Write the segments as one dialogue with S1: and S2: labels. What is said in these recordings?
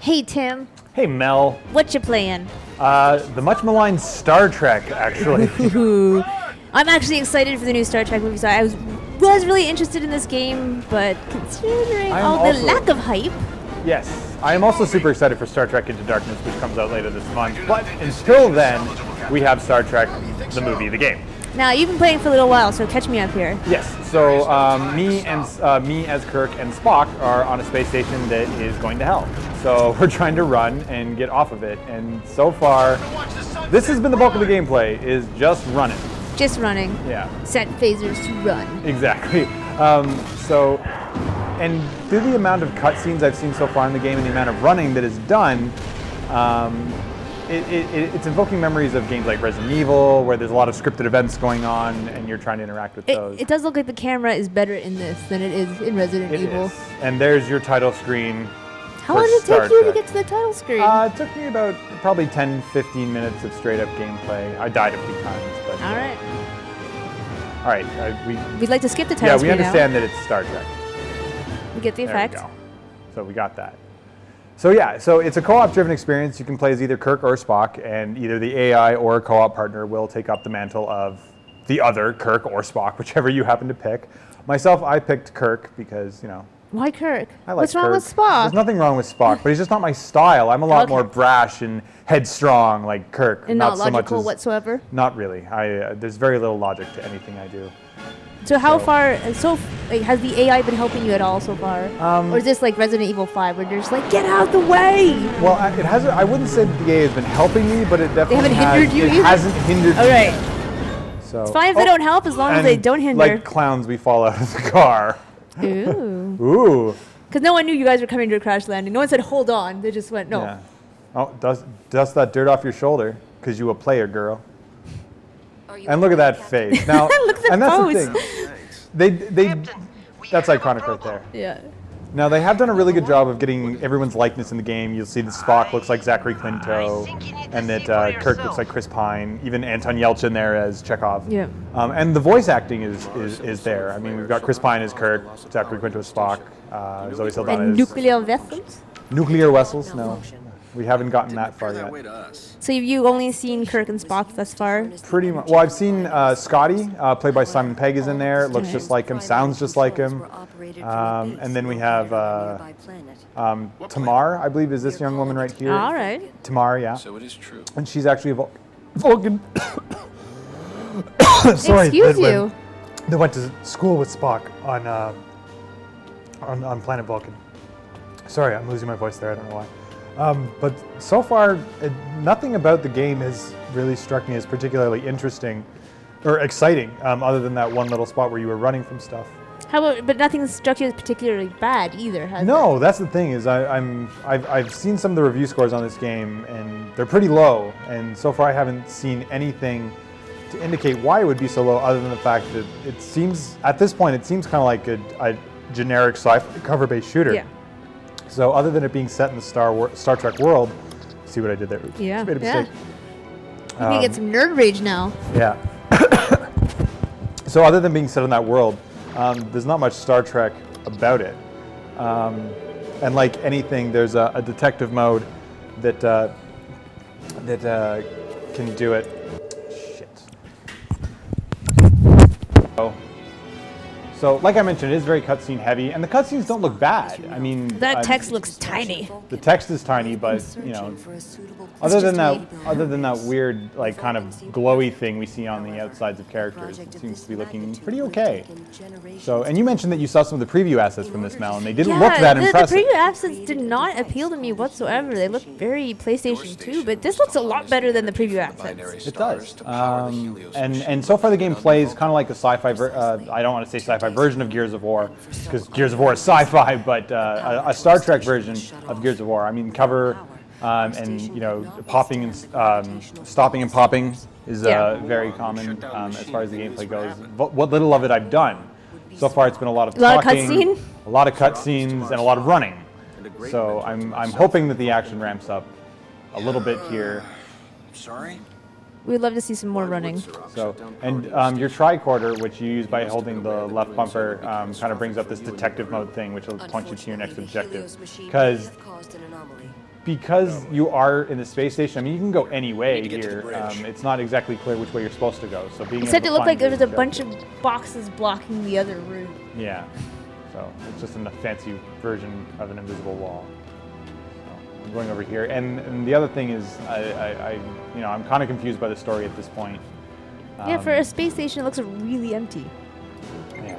S1: Hey Tim,
S2: Hey Mel,
S1: what you playing?
S2: the much maligned Star Trek, actually.
S1: Ooh. I'm actually excited for the new Star Trek movie. So I was really interested in this game, but considering all the lack of hype.
S2: Yes, I am also super excited for Star Trek Into Darkness, which comes out later this month. But until then, we have Star Trek, the movie, the game.
S1: Now you've been playing for a little while, so catch me up here.
S2: Yes. So me as Kirk and Spock are on a space station that is going to hell. So we're trying to run and get off of it. And so far, this has been the bulk of the gameplay: is just running.
S1: Just running.
S2: Yeah.
S1: Set phasers to run.
S2: Exactly. And through the amount of cutscenes I've seen so far in the game and the amount of running that is done, it's invoking memories of games like Resident Evil, where there's a lot of scripted events going on, and you're trying to interact with those.
S1: It does look like the camera is better in this than it is in Resident Evil.
S2: Is. And there's your title screen.
S1: How long did it take you to get to the title screen?
S2: It took me about probably 10-15 minutes of straight up gameplay. I died a few times, but
S1: all right.
S2: All right,
S1: we'd like to skip the title screen.
S2: Yeah, we understand that it's Star Trek.
S1: We get the effect.
S2: There we go. So we got that. So yeah, so it's a co-op driven experience. You can play as either Kirk or Spock, and either the AI or co-op partner will take up the mantle of the other Kirk or Spock, whichever you happen to pick. Myself, I picked Kirk because, you know.
S1: Why Kirk?
S2: I like
S1: What's wrong
S2: Kirk.
S1: with Spock?
S2: There's nothing wrong with Spock, but he's just not my style. I'm a lot more brash and headstrong like Kirk.
S1: And not
S2: so
S1: logical
S2: much as,
S1: whatsoever?
S2: Not really. There's very little logic to anything I do.
S1: So how far, has the AI been helping you at all so far? Or is this like Resident Evil 5 where they're just like, get out the way?
S2: Well, it hasn't. I wouldn't say that the AI has been helping me, but it definitely
S1: They haven't hindered you either?
S2: It hasn't hindered me.
S1: All right.
S2: So,
S1: it's fine if they don't help as long as they don't hinder.
S2: Like clowns, we fall out of the car.
S1: Ooh.
S2: Ooh.
S1: Because no one knew you guys were coming to a crash landing. No one said, hold on. They just went, no.
S2: Yeah. Oh, dust that dirt off your shoulder, because you a player, girl. And look at that face. Now,
S1: Look at the
S2: and that's
S1: pose.
S2: the thing. That's iconic right there.
S1: Yeah.
S2: Now, they have done a really good job of getting everyone's likeness in the game. You'll see that Spock looks like Zachary Quinto, and that Kirk looks like Chris Pine, even Anton Yelchin there as Chekhov.
S1: Yeah.
S2: And the voice acting is there. I mean, we've got Chris Pine as Kirk, Zachary Quinto as Spock, Zoe Saldana
S1: And
S2: as...
S1: nuclear vessels?
S2: Nuclear vessels? No. We haven't gotten that far yet.
S1: So you've only seen Kirk and Spock thus far?
S2: Pretty much. Well, I've seen Scotty, played by Simon Pegg, is in there. Looks just like him, sounds just like him. And then we have Tamar, I believe, is this young woman right here.
S1: All right.
S2: Tamar, yeah.
S3: So it is true.
S2: And she's actually a Vulcan. Sorry.
S1: Excuse you.
S2: They went to school with Spock on planet Vulcan. Sorry, I'm losing my voice there. I don't know why. But so far, nothing about the game has really struck me as particularly interesting or exciting, other than that one little spot where you were running from stuff.
S1: But nothing struck you as particularly bad either, has it?
S2: No, that's the thing is I've seen some of the review scores on this game and they're pretty low, and so far I haven't seen anything to indicate why it would be so low, other than the fact that it seems at this point it seems kind of like a generic sci-fi cover-based shooter.
S1: Yeah.
S2: So other than it being set in the Star Trek world, see what I did there? Oops,
S1: yeah.
S2: just made a mistake.
S1: You're gonna get some nerd rage now.
S2: Yeah. So other than being set in that world, there's not much Star Trek about it. And like anything, there's a detective mode that can do it. Shit. So, like I mentioned, it is very cutscene heavy, and the cutscenes don't look bad. I mean,
S1: that text looks tiny.
S2: The text is tiny, but you know, other than that weird, like, kind of glowy thing we see on the outsides of characters, it seems to be looking pretty okay. So, and you mentioned that you saw some of the preview assets from this, Mel, and they didn't look that impressive.
S1: The preview assets did not appeal to me whatsoever. They look very PlayStation 2, but this looks a lot better than the preview assets.
S2: It does. And so far the game plays kind of like a sci-fi. I don't want to say sci-fi version of Gears of War, because Gears of War is sci-fi, but a Star Trek version of Gears of War. I mean, cover and you know, popping and stopping and popping is very common as far as the gameplay goes. What little of it I've done so far, it's been a lot of talking, a lot of cutscenes, and a lot of running. So I'm hoping that the action ramps up a little bit here.
S3: Sorry.
S1: We'd love to see some more running.
S2: So, and your tricorder, which you use by holding the left bumper, kind of brings up this detective mode thing, which will point you to your next objective. Because because you are in the space station, I mean, you can go any way here. It's not exactly clear which way you're supposed to go. So being
S1: It said
S2: able
S1: it
S2: to
S1: looked like
S2: find
S1: there was a
S2: the
S1: bunch of
S2: objective-
S1: boxes blocking the other route.
S2: Yeah. So it's just a fancy version of an invisible wall. So I'm going over here, and the other thing is, I'm kind of confused by the story at this point.
S1: Yeah, for a space station, it looks really empty.
S2: Yeah.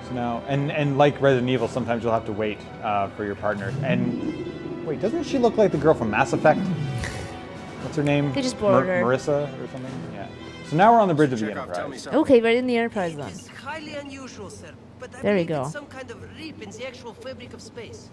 S2: So now, and like Resident Evil, sometimes you'll have to wait for your partner. And wait, doesn't she look like the girl from Mass Effect? What's her name?
S1: They just borrowed her.
S2: Marissa or something? Yeah. So now we're on the bridge of the Enterprise.
S1: Okay, right in the Enterprise then.
S3: It's highly unusual, sir. But I
S1: There we
S3: believe
S1: go.
S3: it's some kind of rip in the actual fabric of space.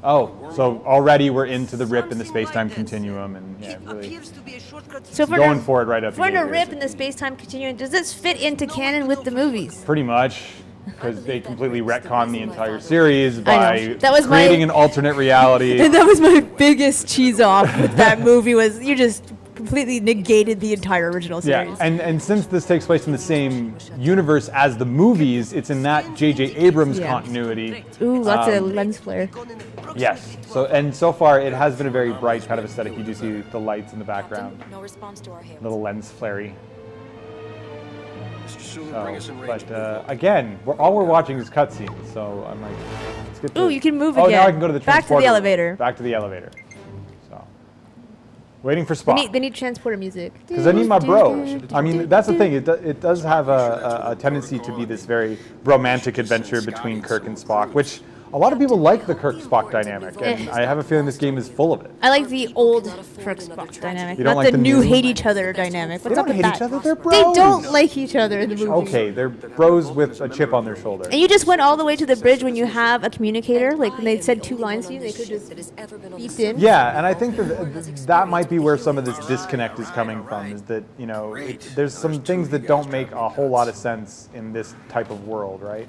S2: Oh, so already we're into the rip in the
S3: Something
S2: space-time
S3: like this.
S2: continuum, and yeah,
S3: It
S2: really
S3: appears to be a shortcut.
S1: So if we're
S2: going
S1: gonna-
S2: for it right up
S1: If we're in
S2: the
S1: a
S2: gate
S1: rip
S2: here.
S1: in the space-time continuum, does this fit into canon with the movies?
S2: Pretty much, because they completely retcon the entire series by
S1: That was my-
S2: creating an alternate reality.
S1: And that was my biggest cheese off with that movie was you just completely negated the entire original
S2: Yeah,
S1: series.
S2: and since this takes place in the same universe as the movies, it's in that J.J. Abrams
S1: Yeah.
S2: continuity.
S1: Ooh, lots of lens flare.
S2: Yes. So far it has been a very bright kind of aesthetic. You do see the lights in the background,
S4: No response to our hail.
S2: little lens flary.
S5: Bring us in range.
S2: But again, all we're watching is cutscenes. So I'm like, let's get to
S1: Ooh,
S2: it.
S1: you can move
S2: Oh,
S1: again.
S2: now I can go to the
S1: Back to the
S2: transporter.
S1: elevator.
S2: Back to the elevator. So, waiting for
S1: They
S2: Spock.
S1: need transporter music.
S2: Because I need my bro. I mean, that's the thing. It does have a tendency to be this very romantic adventure between Kirk and Spock, which a lot of people like the Kirk-Spock dynamic, and I have a feeling this game is full of it.
S1: I like the old Kirk-Spock dynamic,
S2: You don't
S1: not
S2: like
S1: the
S2: the
S1: new
S2: new?
S1: hate each other dynamic. What's
S2: They
S1: up
S2: don't
S1: with
S2: hate
S1: that?
S2: each other. They're
S1: They
S2: bros.
S1: don't like each other in the movie.
S2: Okay, they're bros with a chip on their shoulder.
S1: And you just went all the way to the bridge when you have a communicator. Like when they said two lines to you, they could just beeped in.
S2: Yeah, and I think that might be where some of this disconnect is coming from. Is that there's some things that don't make a whole lot of sense in this type of world, right?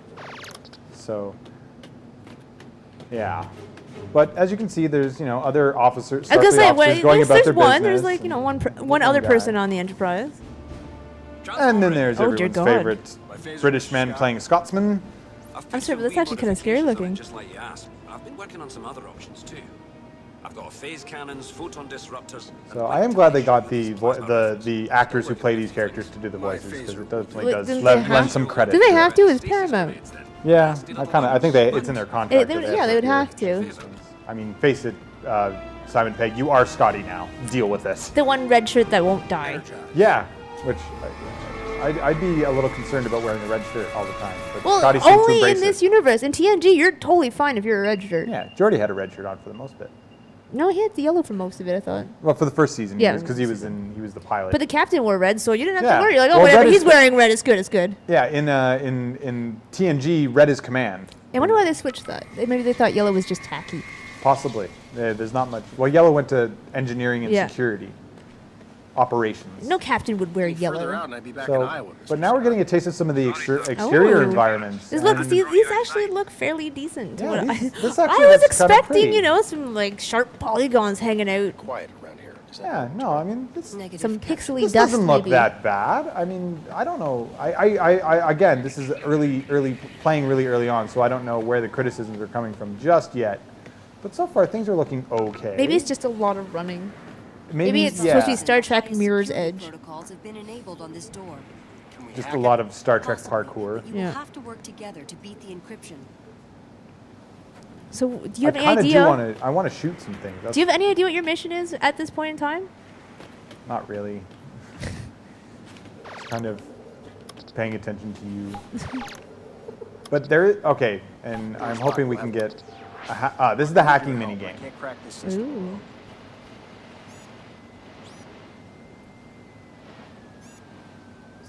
S2: So, yeah. But as you can see, there's other officers,
S1: I was gonna
S2: Starfleet
S1: say,
S2: officers going about
S1: there's
S2: their
S1: one.
S2: business.
S1: There's like one other
S2: guy.
S1: person on the Enterprise.
S2: And then there's
S1: Oh, dear
S2: everyone's
S1: God.
S2: favorite British man playing a Scotsman.
S1: I'm sorry, but that's actually kind of scary looking.
S5: Just like you asked, I've been working on some other options too. I've got phase cannons, photon disruptors.
S2: So I am glad they got the actors who play these characters to do the voices, because it definitely
S1: Wait,
S2: does
S1: didn't they
S2: lend
S1: have-
S2: some credit.
S1: Do they
S2: to
S1: have
S2: it.
S1: to? It's Paramount.
S2: Yeah, I think it's in their contract. that
S1: Yeah, they would
S2: do
S1: have
S2: it.
S1: to.
S2: I mean, face it, Simon Pegg, you are Scotty now. Deal with this.
S1: The one red shirt that won't die.
S2: Yeah, which I'd be a little concerned about wearing a red shirt all the time. But
S1: Well,
S2: Scotty seems to
S1: only
S2: embrace
S1: in this
S2: it.
S1: universe. In TNG, you're totally fine if you're a red shirt.
S2: Yeah, Geordi had a red shirt on for the most bit.
S1: No, he had the yellow for most of it, I thought.
S2: Well, for the first season,
S1: Yeah.
S2: because he was the pilot.
S1: But the captain wore red, so you didn't have
S2: Yeah.
S1: to worry. You're like, oh,
S2: Well,
S1: whatever,
S2: red is
S1: he's
S2: the-
S1: wearing red. It's good. It's good.
S2: yeah, in TNG, red is command.
S1: I wonder why they switched that. Maybe they thought yellow was just tacky.
S2: Possibly. There's not much. Well, yellow went to engineering and
S1: Yeah.
S2: security. Operations.
S1: No captain would wear
S5: Further
S1: yellow.
S5: out and I'd be back in
S2: So,
S5: Iowa.
S2: but now we're getting a taste of some of the exterior
S1: Oh.
S2: environments. and-
S1: These actually look fairly decent.
S2: Yeah,
S1: What
S2: this
S1: I
S2: actually
S1: was
S2: looks kinda
S1: expecting,
S2: pretty.
S1: some like sharp polygons hanging out,
S5: Quiet around here. Is that
S2: Yeah, no, I mean,
S1: some pixely
S2: this
S1: dust.
S2: doesn't look
S1: maybe.
S2: that bad. I mean, I don't know. I again, this is playing really early on, so I don't know where the criticisms are coming from just yet. But so far, things are looking okay.
S1: Maybe it's just a lot of running.
S2: Maybe
S1: Maybe it's
S2: yeah,
S1: supposed to be Star Trek Mirror's Edge.
S4: Protocols have been enabled on this door.
S2: just a lot of Star Trek parkour.
S4: You
S1: Yeah.
S4: will have to work together to beat the encryption.
S1: So, do you have
S2: I
S1: any
S2: kinda
S1: idea?
S2: I want to shoot some things. That's
S1: Do you have any idea what your mission is at this point in time?
S2: not really. Just kind of paying attention to you. But okay, and I'm hoping we can get. This is the hacking mini game.
S5: can't crack this system.
S1: Ooh.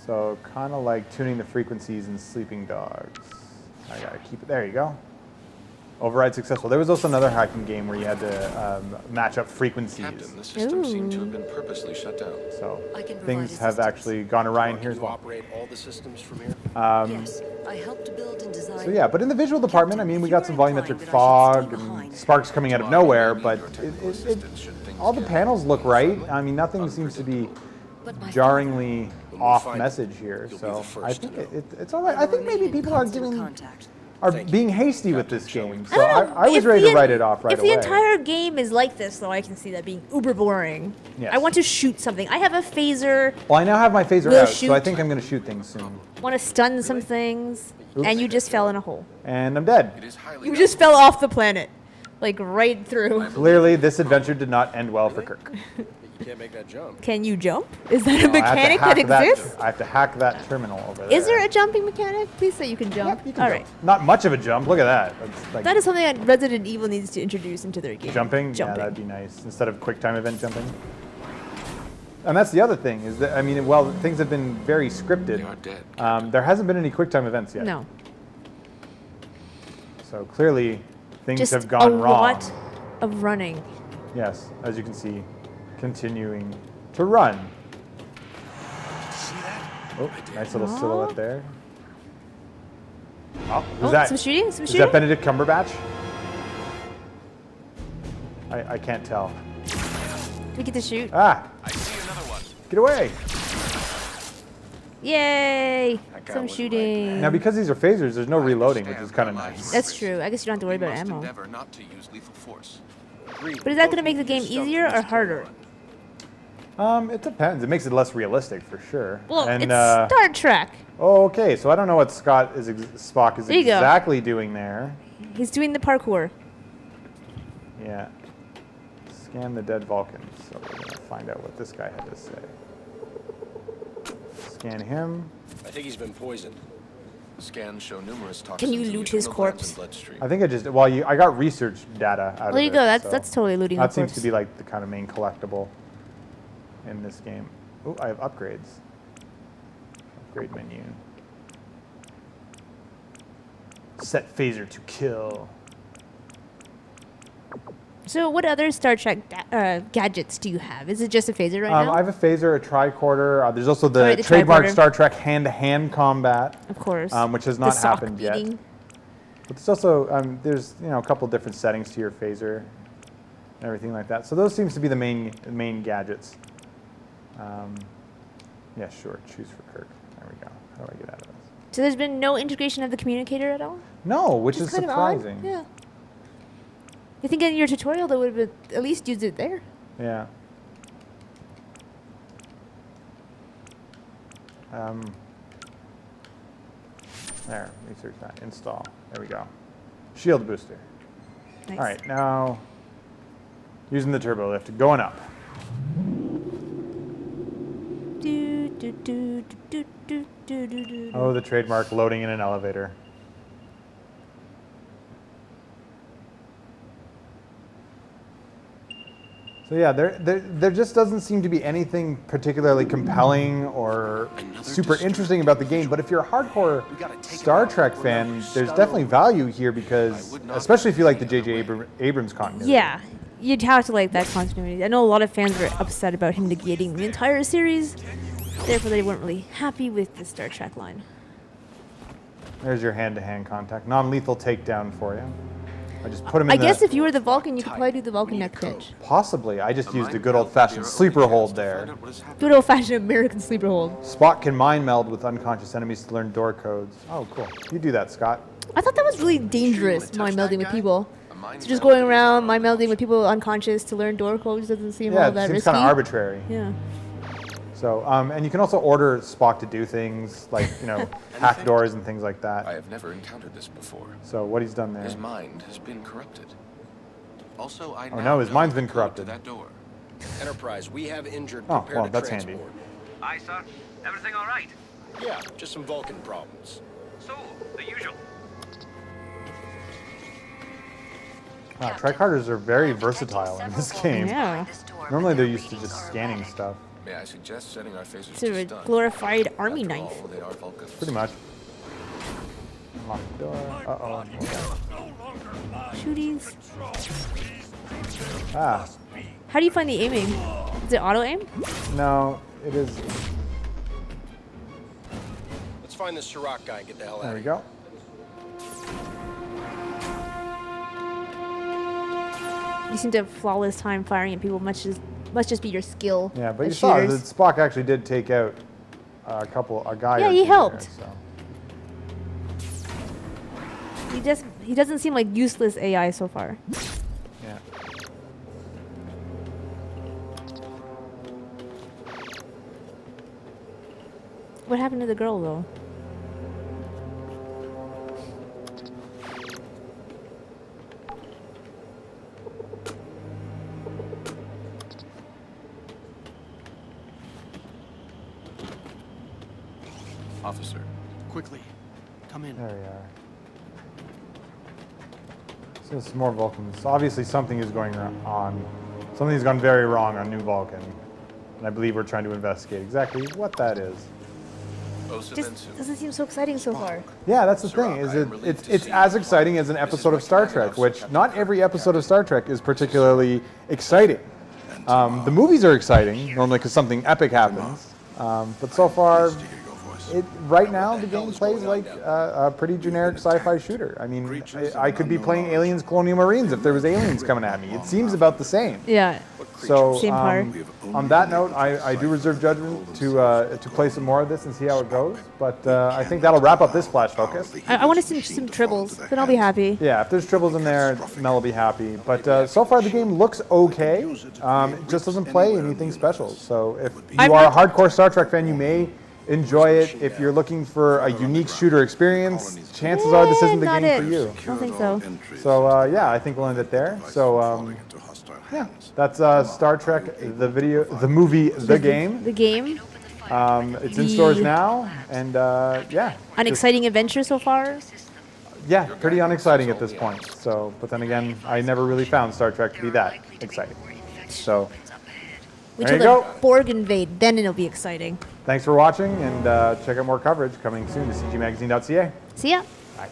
S2: So kind of like tuning the frequencies in Sleeping Dogs. I gotta keep it. There you go. Override successful. There was also another hacking game where you had to match up frequencies.
S5: Captain, the system seemed to have been purposely shut down.
S2: So
S4: I can provide
S2: things have
S4: assistance.
S2: actually gone awry in here
S5: Can
S2: as
S5: you
S2: well.
S5: operate all the systems from here?
S4: Yes, I helped build and design.
S2: So yeah, but in the visual department, I mean, we got some volumetric fog and sparks coming out of nowhere, but all the panels look right. I mean, nothing seems to be jarringly off message here. So I think it's all right. I think maybe people are giving.
S4: Contact.
S2: are being hasty with this game. So
S1: I don't know,
S2: I was
S1: if
S2: ready
S1: the
S2: to write it off right
S1: If
S2: away.
S1: the entire game is like this, though, I can see that being uber boring.
S2: Yes.
S1: I want to shoot something. I have a phaser.
S2: Well, I now have my phaser
S1: We'll
S2: out, so I
S1: shoot.
S2: think I'm going to shoot things soon.
S1: Want to stun some things, and you just fell in a hole.
S2: And I'm dead.
S1: You just fell off the planet, like right through.
S2: Clearly, this adventure did not end well for Kirk.
S6: You can't make that jump.
S1: Can you jump? Is that a
S2: I have to
S1: mechanic
S2: hack
S1: that exists?
S2: I have to hack that terminal over there.
S1: Is there a jumping mechanic? Please say you can jump.
S2: Yep, you can
S1: All
S2: jump.
S1: right.
S2: Not much of a jump. Look at that. That's like
S1: That is something that Resident Evil needs to introduce into their game.
S2: jumping. Yeah, that'd be nice instead of quick time event jumping. And that's the other thing is that I mean, well, things have been very scripted.
S5: They are dead.
S2: There hasn't been any quick time events yet.
S1: No.
S2: So clearly, things
S1: Just
S2: have gone
S1: a
S2: wrong.
S1: lot of running.
S2: Yes, as you can see, continuing to run.
S5: See that?
S2: Oh, nice little
S1: Oh.
S2: silhouette there. Oh, who's
S1: Oh,
S2: that?
S1: some shooting? Some
S2: Is
S1: shooting?
S2: that Benedict Cumberbatch? I can't tell.
S1: Do we get to shoot?
S2: Ah,
S5: I see another one.
S2: get away!
S1: Yay!
S6: guy
S1: Some
S6: was
S1: shooting.
S2: Now, because these are phasers, there's no reloading, which is kind of nice.
S1: That's true. I guess you don't have to worry about ammo.
S5: Endeavor not to use lethal force.
S1: But is that going to make the game easier or harder?
S2: It depends. It makes it less realistic for sure.
S1: Well,
S2: and,
S1: it's Star Trek.
S2: oh, okay, so I don't know what Spock is
S1: There you go.
S2: exactly doing there.
S1: He's doing the parkour.
S2: Yeah. Scan the dead Vulcans. So we're going to find out what this guy had to say. Scan him.
S6: I think he's been poisoned.
S5: Scans show numerous toxins.
S1: Can you
S5: in
S1: loot
S5: the
S1: his
S5: adrenal glands
S1: corpse?
S5: and bloodstream.
S2: I think I got research data out of
S1: There you
S2: it,
S1: go. That's
S2: so
S1: that's totally looting
S2: that
S1: the
S2: seems
S1: corpse.
S2: to be like the kind of main collectible in this game. Oh, I have upgrades. Upgrade menu. Set phaser to kill.
S1: So what other Star Trek gadgets do you have? Is it just a phaser right now?
S2: I have a phaser, a tricorder. There's also the
S1: right, the
S2: trademark
S1: tricorder.
S2: Star Trek hand-to-hand combat,
S1: Of course.
S2: which has
S1: The
S2: not
S1: sock
S2: happened yet.
S1: beating.
S2: But there's also there's a couple different settings to your phaser and everything like that. So those seems to be the main gadgets. Yeah, sure. Choose for Kirk. There we go. How do I get out of this?
S1: So there's been no integration of the communicator at all?
S2: No, which is
S1: kind of odd.
S2: surprising.
S1: Yeah. You think in your tutorial they would have at least used it there?
S2: Yeah. There, research that. Install. There we go. Shield booster.
S1: Nice.
S2: All right, now using the turbo lift, going up.
S1: Do, do, do, do, do, do, do, do.
S2: Oh, the trademark loading in an elevator. So yeah, there just doesn't seem to be anything particularly compelling or super interesting about the game. But if you're a hardcore Star Trek fan, there's definitely value here because, especially if you like the J.J. Abrams continuity.
S1: Yeah, you'd have to like that continuity. I know a lot of fans were upset about him negating the entire series. Therefore, they weren't really happy with the Star Trek line.
S2: There's your hand-to-hand contact, non-lethal takedown for you. I just put him in
S1: I guess if you were the Vulcan, you could probably do the Vulcan neck pinch.
S2: Possibly. I just used a good old-fashioned sleeper hold there.
S1: Good old-fashioned American sleeper hold.
S2: Spock can mind meld with unconscious enemies to learn door codes. Oh, cool. You do that, Scott.
S1: I thought that was really dangerous, mind melding with people. So just going around mind melding with people unconscious to learn door codes doesn't seem
S2: Yeah,
S1: all
S2: it
S1: that
S2: seems
S1: risky.
S2: kind of arbitrary.
S1: Yeah.
S2: So, and you can also order Spock to do things like, hack doors and things like that.
S5: I have never encountered this before.
S2: So what he's done there.
S5: His mind has been corrupted. Also, I
S2: Oh,
S5: now
S2: no, his
S5: know
S2: mind's
S5: the
S2: been
S5: code
S2: corrupted.
S5: To that door.
S6: Enterprise, we have injured.
S2: Oh,
S6: Prepare
S2: well,
S6: to
S2: that's
S6: transport.
S2: handy.
S7: Aye, sir. Everything all right?
S6: Yeah, just some Vulcan problems.
S7: So, the usual.
S2: Wow, tricarders are very versatile in this game.
S1: Yeah.
S2: Normally they're used to just scanning stuff,
S5: May I suggest setting our phasers
S1: It's
S5: to
S1: a
S5: stun?
S1: glorified army
S5: After
S1: knife.
S5: all, they are Vulcans.
S2: pretty much. Lock the door. Uh-oh.
S1: Shooties.
S2: Ah,
S1: How do you find the aiming? Is it auto aim?
S2: no, it is.
S6: Let's find this Chirac guy and get the hell out
S2: There
S6: of
S2: we
S6: here.
S2: go.
S1: You seem to have flawless time firing at people. Must just be your skill.
S2: Yeah, but
S1: as
S2: you saw that
S1: shooters.
S2: Spock actually did take out a guy.
S1: Yeah,
S2: or
S1: he
S2: two
S1: helped.
S2: There, so.
S1: He he doesn't seem like useless AI so far.
S2: Yeah.
S1: What happened to the girl though?
S8: Officer, quickly, come in.
S2: There we are. So some more Vulcans. Obviously something is going on. Something has gone very wrong on New Vulcan. And I believe we're trying to investigate exactly what that is.
S1: Just doesn't seem so exciting so far.
S2: Yeah, that's the thing. Is it's as exciting as an episode of Star Trek, which not every episode of Star Trek is particularly exciting. The movies are exciting normally because something epic happens, but so far, right now the game plays like a pretty generic sci-fi shooter. I mean, I could be playing Aliens: Colonial Marines if there was aliens coming at me. It seems about the same.
S1: Yeah.
S2: So
S1: Same part.
S2: on that note, I do reserve judgment to play some more of this and see how it goes. But I think that'll wrap up this Flash Focus.
S1: I want to see some tribbles, then I'll be happy.
S2: Yeah, if there's tribbles in there, Mel will be happy. But so far the game looks okay. It just doesn't play anything special. So if you are a hardcore Star Trek fan, you may enjoy it. If you're looking for a unique shooter experience, chances are this isn't the
S1: not
S2: game
S1: it.
S2: for you.
S1: I don't think so.
S2: So yeah, I think we'll end it there. So yeah, that's Star Trek, the movie, the game.
S1: The game.
S2: It's in stores now, and yeah.
S1: An exciting adventure so far.
S2: Yeah, pretty unexciting at this point. So, but then again, I never really found Star Trek to be that exciting. So,
S1: Wait
S2: there
S1: till
S2: you
S1: the
S2: go.
S1: Borg invade, then it'll be exciting.
S2: Thanks for watching, and check out more coverage coming soon to CGMagazine.ca.
S1: See ya.
S2: Bye.